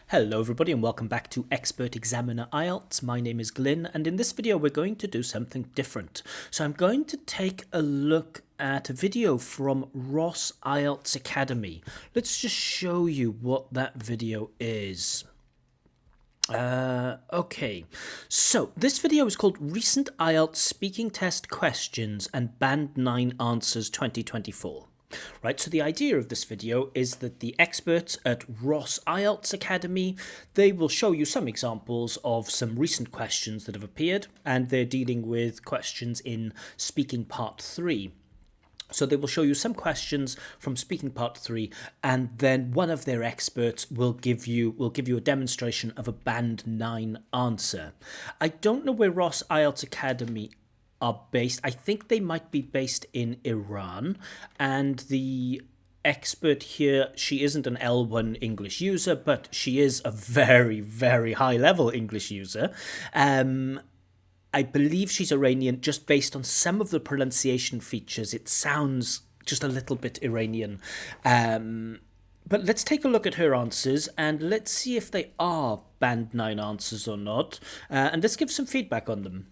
Hello everybody and welcome back to Expert Examiner IELTS. My name is Glyn and in this video we're going to do something different. So I'm going to take a look at a video from Ross IELTS Academy. Let's just show you what that video is. Okay, so this video is called Recent IELTS Speaking Test Questions and Band 9 Answers 2024. Right, so the idea of this video is that the experts at Ross IELTS Academy, they will show you some examples of some recent questions that have appeared, and they're dealing with questions in Speaking Part 3. So they will show you some questions from Speaking Part 3, and then one of their experts will give you a demonstration of a Band 9 answer. I don't know where Ross IELTS Academy are based. I think they might be based in Iran, and the expert here, she isn't an L1 English user, but she is a very, very high level English user. I believe she's Iranian. Just based on some of the pronunciation features, it sounds just a little bit Iranian. But let's take a look at her answers and let's see if they are Band 9 answers or not, and let's give some feedback on them.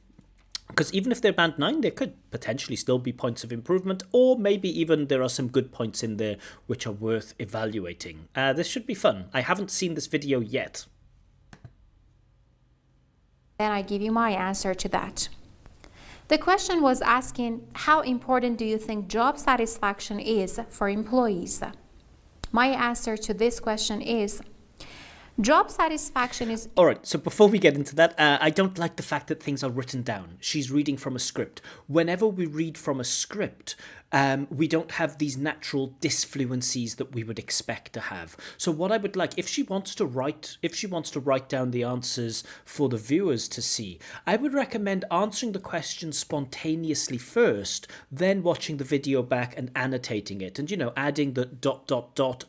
Because even if they're Band 9, there could potentially still be points of improvement, or maybe even there are some good points in there which are worth evaluating. This should be fun. I haven't seen this video yet. Then I give you my answer to that. The question was asking, how important do you think job satisfaction is for employees? My answer to this question is, job satisfaction is... All right, so before we get into that, I don't like the fact that things are written down. She's reading from a script. Whenever we read from a script, we don't have these natural disfluencies that we would expect to have. So what I would like, if she wants to write down the answers for the viewers to see, I would recommend answering the question spontaneously first, then watching the video back and annotating it, and adding the ...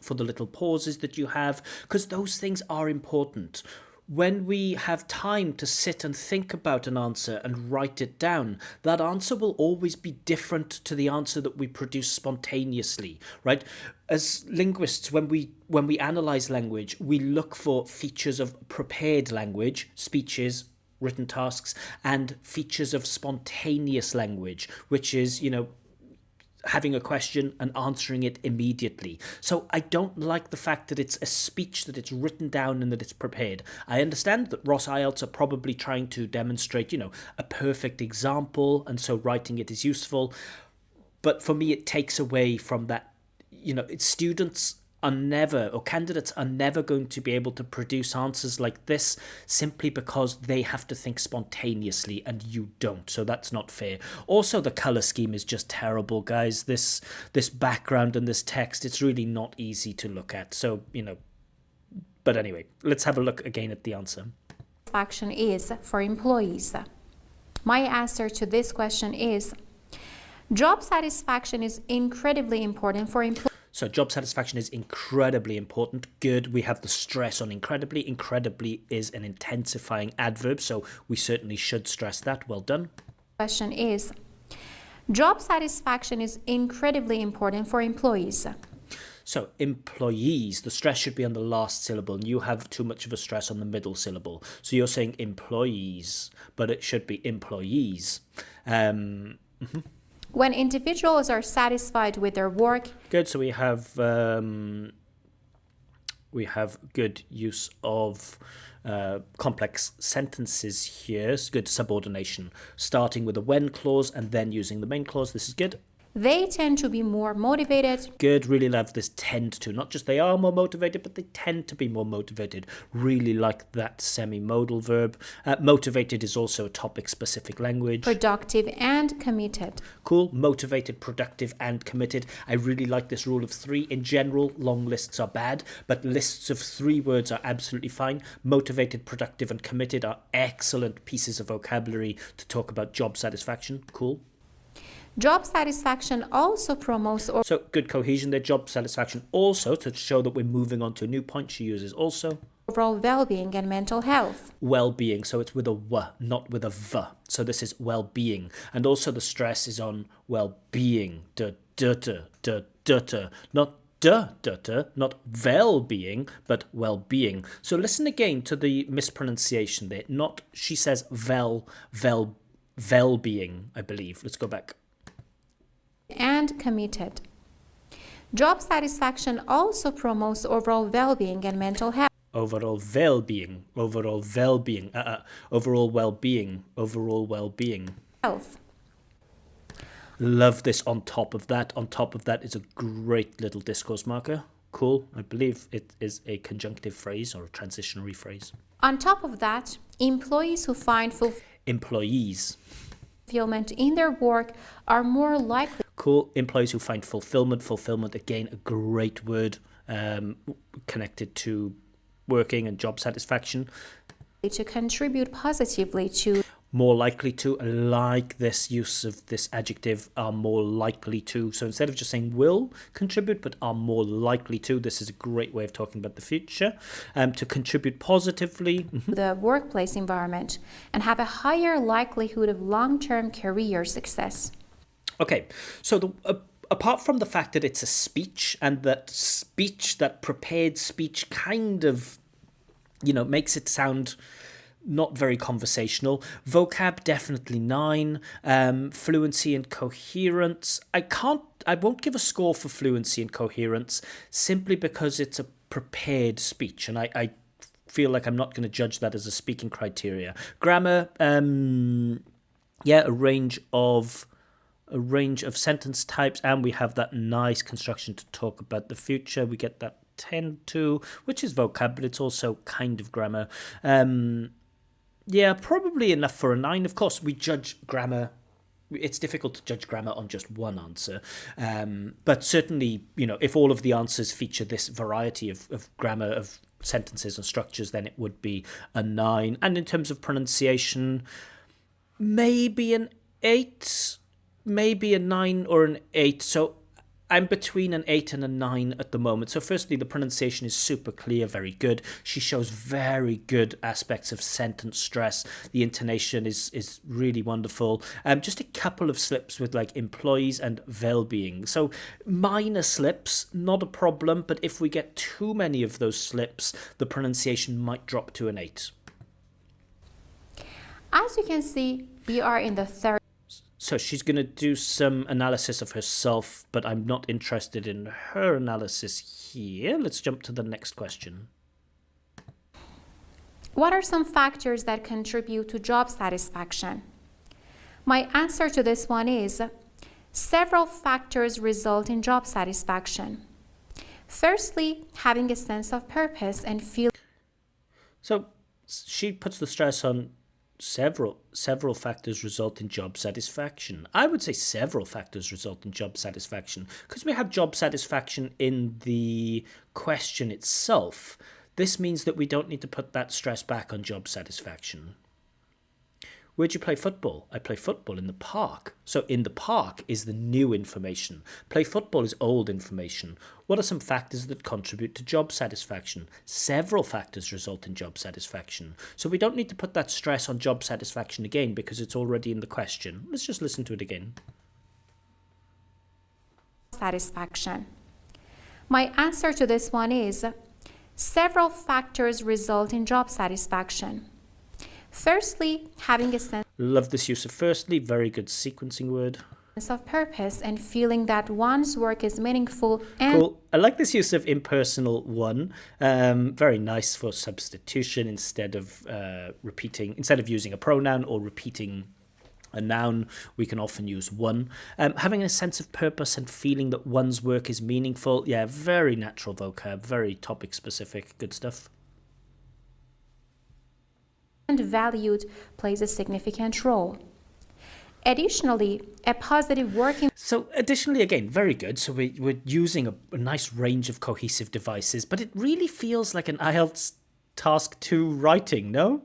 for the little pauses that you have, because those things are important. When we have time to sit and think about an answer and write it down, that answer will always be different to the answer that we produce spontaneously, right? As linguists, when we analyze language, we look for features of prepared language, speeches, written tasks, and features of spontaneous language, which is, having a question and answering it immediately. So I don't like the fact that it's a speech, that it's written down and that it's prepared. I understand that Ross IELTS are probably trying to demonstrate, a perfect example, and so writing it is useful. But for me, it takes away from that, students are never, or candidates are never going to be able to produce answers like this simply because they have to think spontaneously and you don't. So that's not fair. Also, the color scheme is just terrible, guys. This background and this text, it's really not easy to look at. So, but anyway, let's have a look again at the answer. Satisfaction is for employees. My answer to this question is, job satisfaction is incredibly important for employees. So job satisfaction is incredibly important. Good. We have the stress on incredibly. Incredibly is an intensifying adverb, so we certainly should stress that. Well done. Question is, job satisfaction is incredibly important for employees. So employees, the stress should be on the last syllable, and you have too much of a stress on the middle syllable. So you're saying employees, but it should be employees. When individuals are satisfied with their work. Good. So we have good use of complex sentences here. It's good subordination, starting with a when clause and then using the main clause. This is good. They tend to be more motivated. Good. Really love this tend to. Not just they are more motivated, but they tend to be more motivated. Really like that semi-modal verb. Motivated is also a topic-specific language. Productive and committed. Cool. Motivated, productive, and committed. I really like this rule of 3. In general, long lists are bad, but lists of 3 words are absolutely fine. Motivated, productive, and committed are excellent pieces of vocabulary to talk about job satisfaction. Cool. Job satisfaction also promotes... So good cohesion there. Job satisfaction also, to show that we're moving on to a new point, she uses also. Overall well-being and mental health. Well-being, so it's with a w, not with a v. So this is well-being. And also the stress is on well-being. Not not well-being, but well-being. So listen again to the mispronunciation there. Not, she says well-being, I believe. Let's go back. And committed. Job satisfaction also promotes overall well-being and mental health. Overall well-being. Overall well-being. Health. Love this on top of that. On top of that is a great little discourse marker. Cool. I believe it is a conjunctive phrase or a transitionary phrase. On top of that, employees who find Employees. fulfillment in their work are more likely Cool. Employees who find fulfillment. Fulfillment, again, a great word connected to working and job satisfaction. to contribute positively to More likely to, like this use of this adjective, are more likely to. So instead of just saying will contribute, but are more likely to, this is a great way of talking about the future. To contribute positively. the workplace environment and have a higher likelihood of long-term career success. Okay, so apart from the fact that it's a speech, and that prepared speech kind of, makes it sound not very conversational. Vocab, definitely 9. Fluency and coherence. I won't give a score for fluency and coherence simply because it's a prepared speech, and I feel like I'm not going to judge that as a speaking criteria. Grammar, a range of sentence types, and we have that nice construction to talk about the future. We get that tend to, which is vocab, but it's also kind of grammar. Probably enough for a 9. Of course, we judge grammar. It's difficult to judge grammar on just one answer. But certainly, if all of the answers feature this variety of grammar, of sentences and structures, then it would be a 9. And in terms of pronunciation, maybe an 8, maybe a 9 or an 8. So I'm between an 8 and a 9 at the moment. So firstly, the pronunciation is super clear, very good. She shows very good aspects of sentence stress. The intonation is really wonderful. Just a couple of slips with like employees and well-being. So minor slips, not a problem. But if we get too many of those slips, the pronunciation might drop to an 8. As you can see, we are in the third. So she's going to do some analysis of herself, but I'm not interested in her analysis here. Let's jump to the next question. What are some factors that contribute to job satisfaction? My answer to this one is several factors result in job satisfaction. Firstly, having a sense of purpose and feel. So she puts the stress on several factors result in job satisfaction. I would say several factors result in job satisfaction because we have job satisfaction in the question itself. This means that we don't need to put that stress back on job satisfaction. Where'd you play football? I play football in the park. So in the park is the new information. Play football is old information. What are some factors that contribute to job satisfaction? Several factors result in job satisfaction. So we don't need to put that stress on job satisfaction again because it's already in the question. Let's just listen to it again. Satisfaction. My answer to this one is several factors result in job satisfaction. Firstly, having a sense. Love this use of firstly, very good sequencing word. Of purpose and feeling that one's work is meaningful and. Cool. I like this use of impersonal one. Very nice for substitution instead of using a pronoun or repeating a noun, we can often use one. Having a sense of purpose and feeling that one's work is meaningful. Yeah, very natural vocab, very topic specific, good stuff. And valued plays a significant role. Additionally, a positive working. So additionally, again, very good. So we're using a nice range of cohesive devices, but it really feels like an IELTS task 2 writing, no?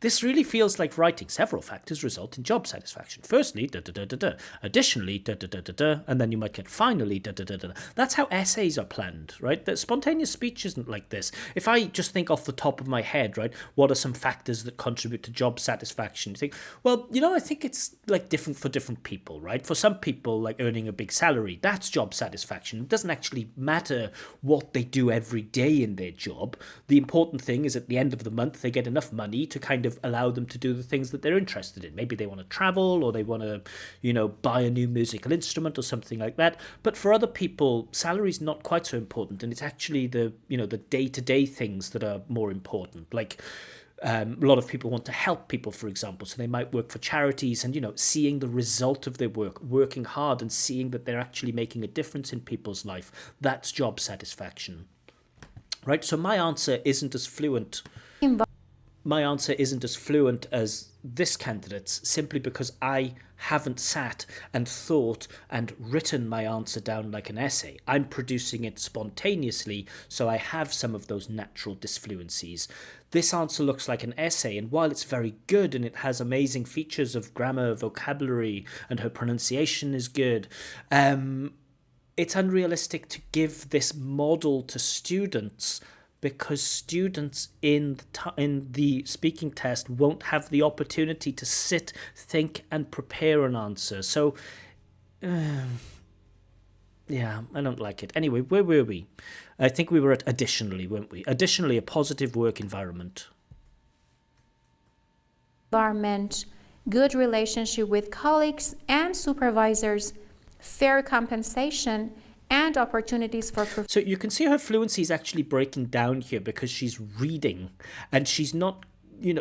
This really feels like writing. Several factors result in job satisfaction. Firstly, da da da da da. Additionally, da da da da da. And then you might get finally, da da da da. That's how essays are planned, right? The spontaneous speech isn't like this. If I just think off the top of my head, right, what are some factors that contribute to job satisfaction? You think, well, I think it's like different for different people, right? For some people, like earning a big salary, that's job satisfaction. It doesn't actually matter what they do every day in their job. The important thing is at the end of the month, they get enough money to kind of allow them to do the things that they're interested in. Maybe they want to travel, or they want to, buy a new musical instrument or something like that. But for other people, salary's not quite so important, and it's actually the day-to-day things that are more important. Like a lot of people want to help people, for example, so they might work for charities, and seeing the result of their work, working hard and seeing that they're actually making a difference in people's life, that's job satisfaction, right? So my answer isn't as fluent as this candidate's, simply because I haven't sat and thought and written my answer down like an essay. I'm producing it spontaneously, so I have some of those natural disfluencies. This answer looks like an essay, and while it's very good and it has amazing features of grammar, vocabulary, and her pronunciation is good, it's unrealistic to give this model to students, because students in the speaking test won't have the opportunity to sit, think, and prepare an answer. So, yeah, I don't like it. Anyway, where were we? I think we were at additionally, weren't we? Additionally, a positive work environment. Good relationship with colleagues and supervisors, fair compensation, and opportunities for... So you can see her fluency is actually breaking down here, because she's reading, and she's not,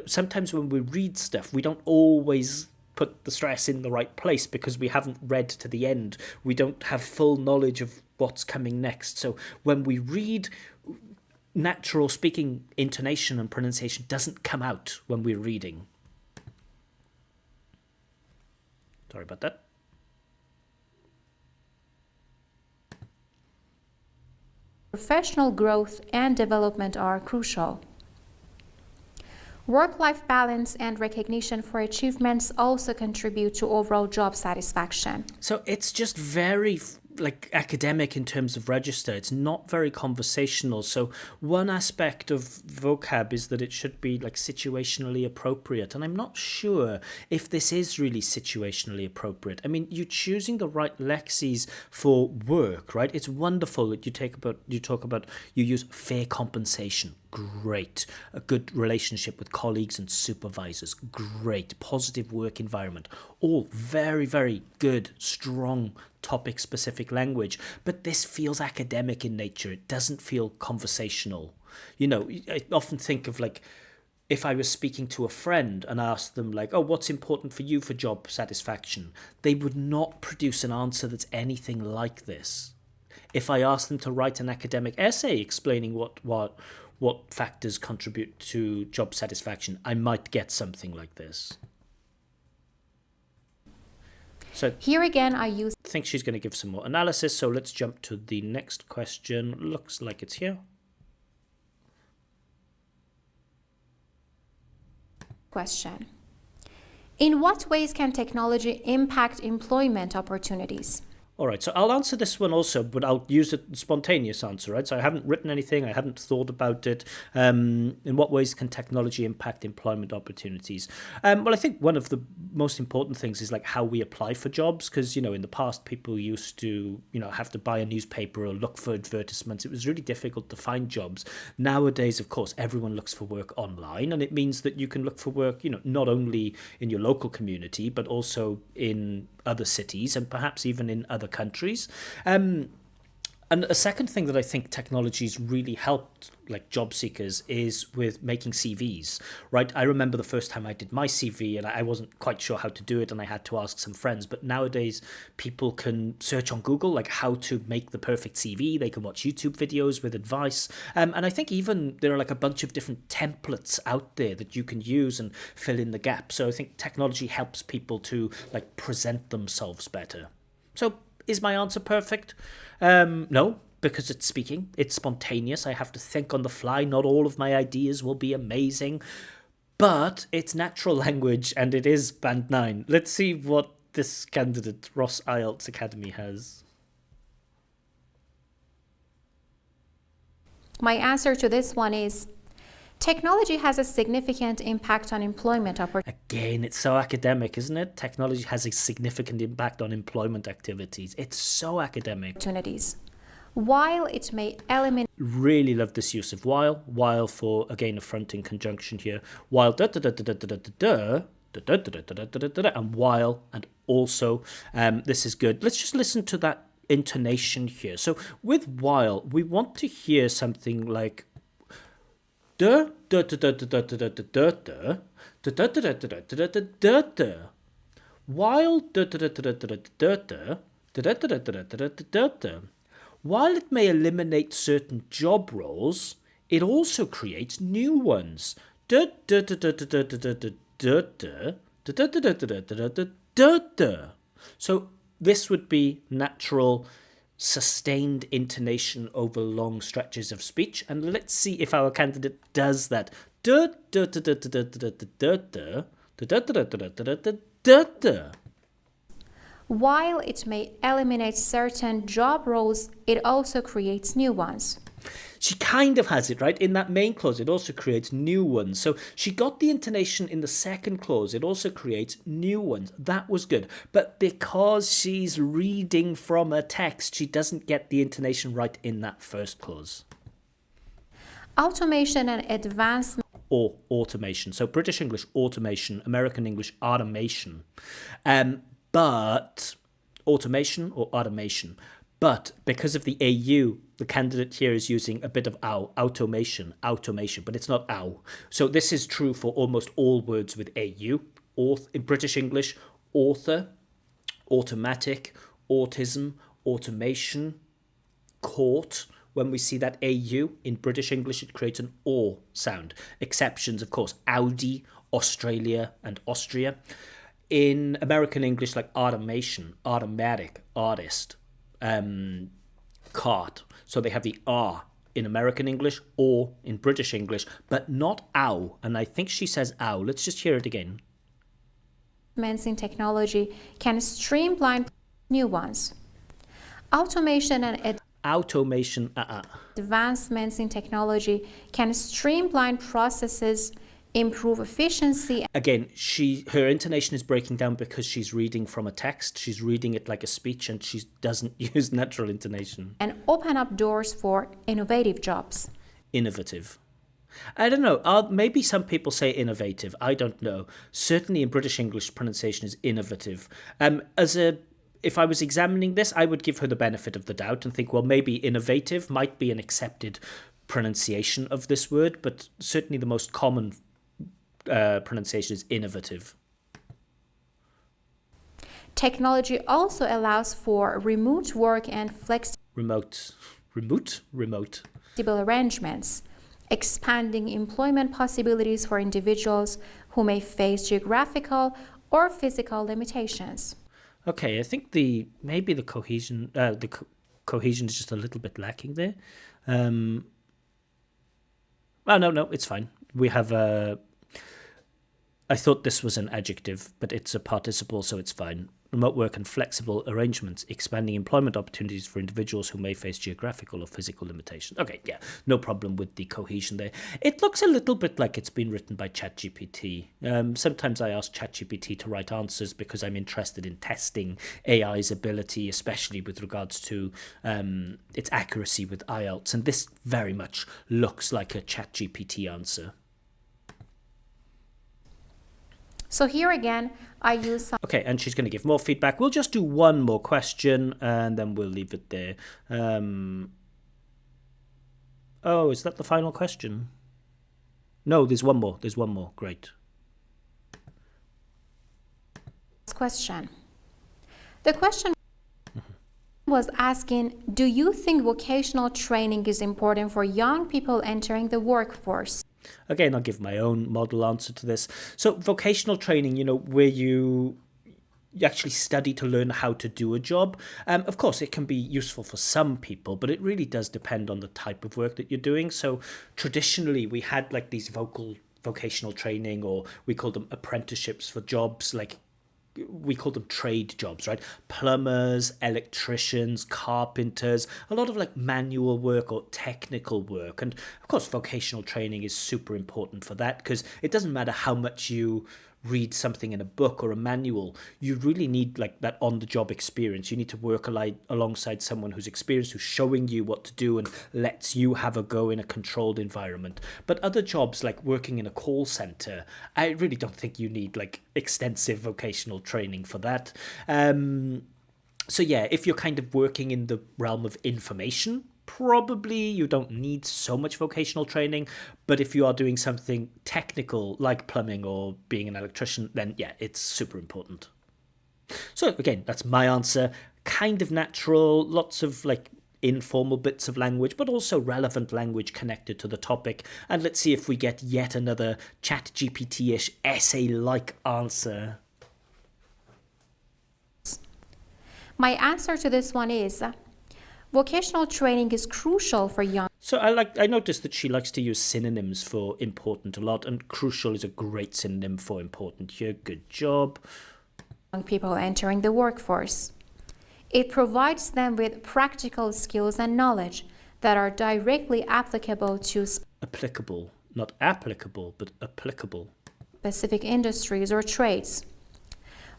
sometimes when we read stuff, we don't always put the stress in the right place because we haven't read to the end. We don't have full knowledge of what's coming next. So when we read, natural speaking intonation and pronunciation doesn't come out when we're reading. Sorry about that. Professional growth and development are crucial. Work-life balance and recognition for achievements also contribute to overall job satisfaction. So it's just very academic in terms of register. It's not very conversational. So one aspect of vocab is that it should be situationally appropriate, and I'm not sure if this is really situationally appropriate. I mean, you're choosing the right lexes for work, right? It's wonderful that you use fair compensation. Great. A good relationship with colleagues and supervisors. Great. Positive work environment. All very, very good, strong topic-specific language. But this feels academic in nature. It doesn't feel conversational. I often think of if I was speaking to a friend and asked them what's important for you for job satisfaction? They would not produce an answer that's anything like this. If I asked them to write an academic essay explaining what factors contribute to job satisfaction, I might get something like this. So here again, I think she's going to give some more analysis, so let's jump to the next question. Looks like it's here. Question. In what ways can technology impact employment opportunities? All right, so I'll answer this one also, but I'll use a spontaneous answer, right? So I haven't written anything, I hadn't thought about it. In what ways can technology impact employment opportunities? Well, I think one of the most important things is how we apply for jobs, because, in the past people used to, have to buy a newspaper or look for advertisements. It was really difficult to find jobs. Nowadays, of course, everyone looks for work online, and it means that you can look for work, not only in your local community, but also in other cities and perhaps even in other countries. And a second thing that I think technology's really helped job seekers is with making CVs, right? I remember the first time I did my CV and I wasn't quite sure how to do it, and I had to ask some friends. But nowadays people can search on Google how to make the perfect CV. They can watch YouTube videos with advice. And I think even there are a bunch of different templates out there that you can use and fill in the gap. So I think technology helps people to present themselves better. So is my answer perfect? No, because it's speaking. It's spontaneous. I have to think on the fly. Not all of my ideas will be amazing. but it's natural language and it is band 9. Let's see what this candidate, Ross IELTS Academy, has. My answer to this one is technology has a significant impact on employment Again, it's so academic, isn't it? Technology has a significant impact on employment activities. It's so academic. opportunities. While it may eliminate Really love this use of while for, again, a fronting conjunction here. While da da da da da da da da da da da da da da da, and while, and also, this is good. Let's just listen to that intonation here. So with while, we want to hear something like da da da da da da da da da da da da da da da da da da da, while da da da da da da da da da da da da da da da. While it may eliminate certain job roles, it also creates new ones. Da da da da da da da da da da da da da da da da da da. So this would be natural, sustained intonation over long stretches of speech, and let's see if our candidate does that. Da da da da da da da da da da da da da da da da da. While it may eliminate certain job roles, it also creates new ones. She kind of has it, right? In that main clause, it also creates new ones. So she got the intonation in the second clause. It also creates new ones. That was good. But because she's reading from a text, she doesn't get the intonation right in that first clause. Automation and advancement. Or automation. So British English, automation. American English, automation. But automation or automation. But because of the AU, the candidate here is using a bit of ow, automation, but it's not ow. So this is true for almost all words with AU. In British English, author, automatic, autism, automation, court. When we see that AU in British English, it creates an or sound. Exceptions, of course, Audi, Australia, and Austria. In American English, like automation, automatic, artist, cart. So they have the R in American English or in British English, but not ow. And I think she says ow. Let's just hear it again. In technology can streamline new ones. Automation and Automation, advancements in technology can streamline processes, improve efficiency. Again, her intonation is breaking down because she's reading from a text. She's reading it like a speech and she doesn't use natural intonation. And open up doors for innovative jobs. Innovative. I don't know. Maybe some people say innovative. I don't know. Certainly in British English, pronunciation is innovative. If I was examining this, I would give her the benefit of the doubt and think, well, maybe innovative might be an accepted pronunciation of this word, but certainly the most common pronunciation is innovative. Technology also allows for remote work and Remote arrangements, expanding employment possibilities for individuals who may face geographical or physical limitations. Okay, I think maybe the cohesion is just a little bit lacking there. No, it's fine. We have I thought this was an adjective, but it's a participle, so it's fine. Remote work and flexible arrangements, expanding employment opportunities for individuals who may face geographical or physical limitations. Okay, yeah, no problem with the cohesion there. It looks a little bit like it's been written by ChatGPT. Sometimes I ask ChatGPT to write answers because I'm interested in testing AI's ability, especially with regards to its accuracy with IELTS, and this very much looks like a ChatGPT answer. So here again, I use some... Okay, and she's going to give more feedback. We'll just do one more question and then we'll leave it there. Oh, is that the final question? No, there's one more. Great. Question. The question was asking, do you think vocational training is important for young people entering the workforce? Again, I'll give my own model answer to this. So vocational training, where you actually study to learn how to do a job. Of course, it can be useful for some people, but it really does depend on the type of work that you're doing. So traditionally, we had like these vocational training, or we call them apprenticeships for jobs, like we call them trade jobs, right? Plumbers, electricians, carpenters, a lot of like manual work or technical work. And of course, vocational training is super important for that, because it doesn't matter how much you read something in a book or a manual, you really need like that on-the-job experience. You need to work alongside someone who's experienced, who's showing you what to do and lets you have a go in a controlled environment. But other jobs like working in a call center, I really don't think you need like extensive vocational training for that. So yeah, if you're kind of working in the realm of information, probably you don't need so much vocational training. But if you are doing something technical like plumbing or being an electrician, then yeah, it's super important. So again, that's my answer. Kind of natural, lots of like informal bits of language, but also relevant language connected to the topic. And let's see if we get yet another ChatGPT-ish essay-like answer. My answer to this one is vocational training is crucial for young So I noticed that she likes to use synonyms for important a lot, and crucial is a great synonym for important here. Good job. people entering the workforce. It provides them with practical skills and knowledge that are directly applicable to Applicable, not applicable, but applicable. specific industries or trades.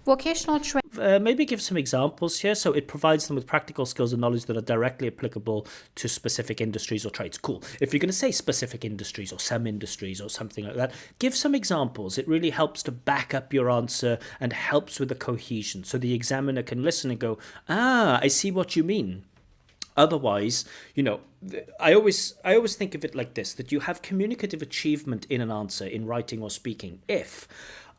Vocational training Maybe give some examples here. So it provides them with practical skills and knowledge that are directly applicable to specific industries or trades. Cool. If you're going to say specific industries or some industries or something like that, give some examples. It really helps to back up your answer and helps with the cohesion. So the examiner can listen and go, I see what you mean. Otherwise, I always think of it like this, that you have communicative achievement in an answer in writing or speaking if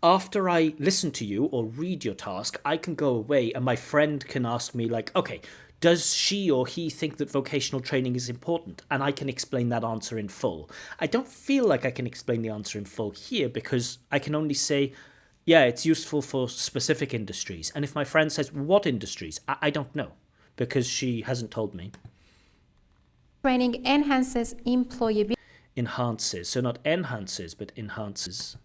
after I listen to you or read your task, I can go away and my friend can ask me like, okay, does she or he think that vocational training is important? And I can explain that answer in full. I don't feel like I can explain the answer in full here because I can only say, yeah, it's useful for specific industries. And if my friend says, what industries? I don't know because she hasn't told me. training enhances employability Enhances. So not enhances, but enhances.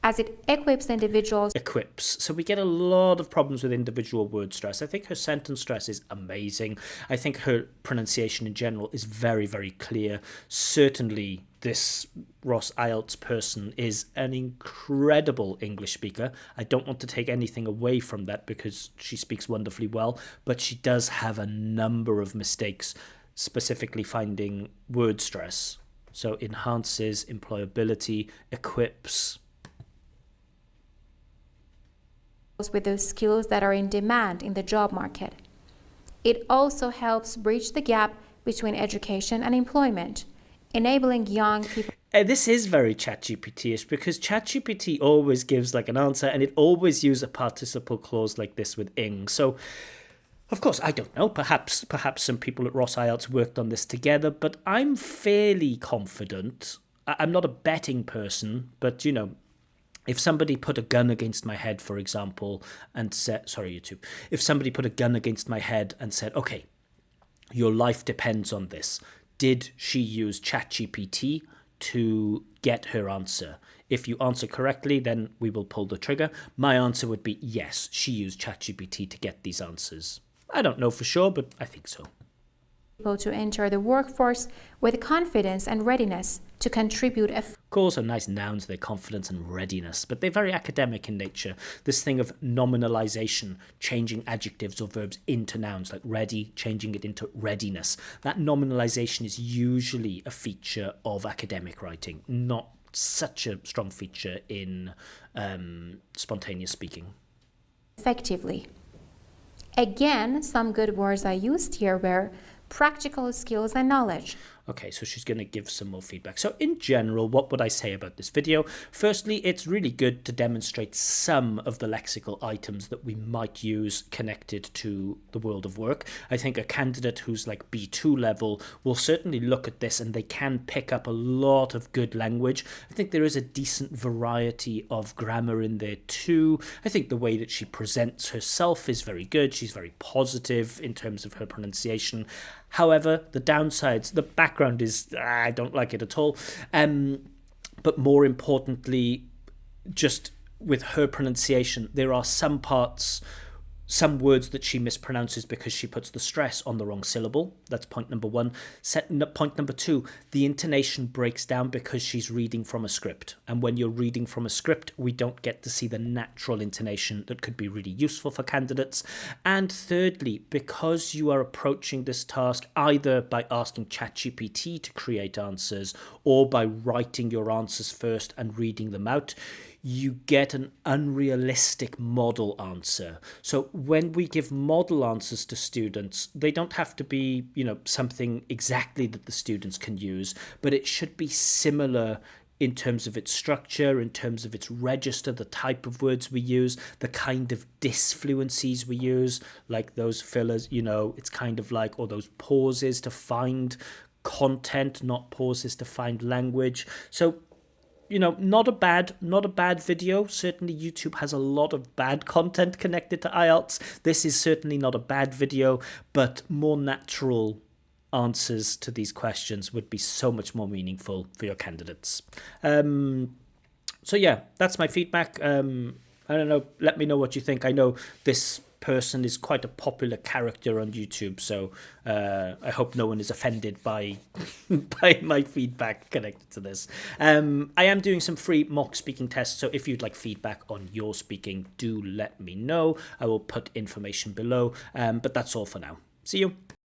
as it equips individuals Equips. So we get a lot of problems with individual word stress. I think her sentence stress is amazing. I think her pronunciation in general is very, very clear. Certainly this Ross IELTS person is an incredible English speaker. I don't want to take anything away from that because she speaks wonderfully well, but she does have a number of mistakes, specifically finding word stress. So enhances, employability, equips. with those skills that are in demand in the job market. It also helps bridge the gap between education and employment, enabling young people. This is very ChatGPT-ish because ChatGPT always gives like an answer and it always uses a participle clause like this with ing. So, of course, I don't know. Perhaps some people at Ross IELTS worked on this together, but I'm fairly confident. I'm not a betting person, but if somebody put a gun against my head, for example, and said, sorry, YouTube, if somebody put a gun against my head and said, okay, your life depends on this, did she use ChatGPT to get her answer? If you answer correctly, then we will pull the trigger. My answer would be yes, she used ChatGPT to get these answers. I don't know for sure, but I think so. To enter the workforce with confidence and readiness to contribute. Cool, so nice nouns, their confidence and readiness, but they're very academic in nature. This thing of nominalization, changing adjectives or verbs into nouns, like ready, changing it into readiness. That nominalization is usually a feature of academic writing, not such a strong feature in spontaneous speaking. Effectively. Again, some good words I used here were practical skills and knowledge. Okay, so she's going to give some more feedback. So in general, what would I say about this video? Firstly, it's really good to demonstrate some of the lexical items that we might use connected to the world of work. I think a candidate who's like B2 level will certainly look at this and they can pick up a lot of good language. I think there is a decent variety of grammar in there too. I think the way that she presents herself is very good. She's very positive in terms of her pronunciation. However, the downsides, the background is, I don't like it at all. but more importantly, just with her pronunciation, there are some parts, some words that she mispronounces because she puts the stress on the wrong syllable. That's point number one. Point number two, the intonation breaks down because she's reading from a script. And when you're reading from a script, we don't get to see the natural intonation that could be really useful for candidates. And thirdly, because you are approaching this task either by asking ChatGPT to create answers or by writing your answers first and reading them out, you get an unrealistic model answer. So when we give model answers to students, they don't have to be, something exactly that the students can use, but it should be similar in terms of its structure, in terms of its register, the type of words we use, the kind of disfluencies we use, like those fillers, it's kind of like, or those pauses to find content, not pauses to find language. So not a bad video. Certainly YouTube has a lot of bad content connected to IELTS. This is certainly not a bad video, but more natural answers to these questions would be so much more meaningful for your candidates. So yeah, that's my feedback. I don't know, let me know what you think. I know this person is quite a popular character on YouTube, so I hope no one is offended by by my feedback connected to this. I am doing some free mock speaking tests, so if you'd like feedback on your speaking, do let me know. I will put information below, but that's all for now. See you.